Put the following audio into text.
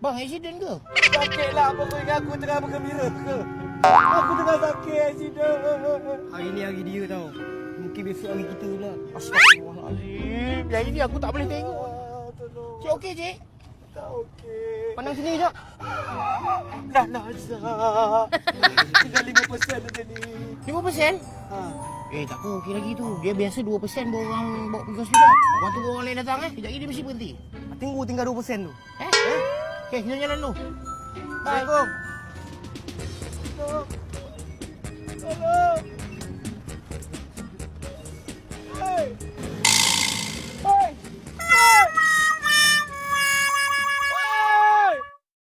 Bang, accident ke? Sakit lah pokoknya aku tengah bergembira ke. Aku tengah sakit accident. Hari ni hari dia tau. Mungkin besok hari kita pula. Astagfirullahaladzim. Yang ini aku tak boleh tengok. Tolong. Cik okey, Cik? Tak okey. Pandang sini sekejap. Dah Nazar. Tinggal 5% saja ni. 5%? Ha. Tak apa, okey lagi tu. Dia biasa 2% baru orang bawa pergi hospital. Orang tunggu orang lain datang Kejap lagi dia mesti berhenti. Tunggu tinggal 2% tu. Okey, kita jalan dulu. Assalamualaikum. Tolong. Tolong. Hey.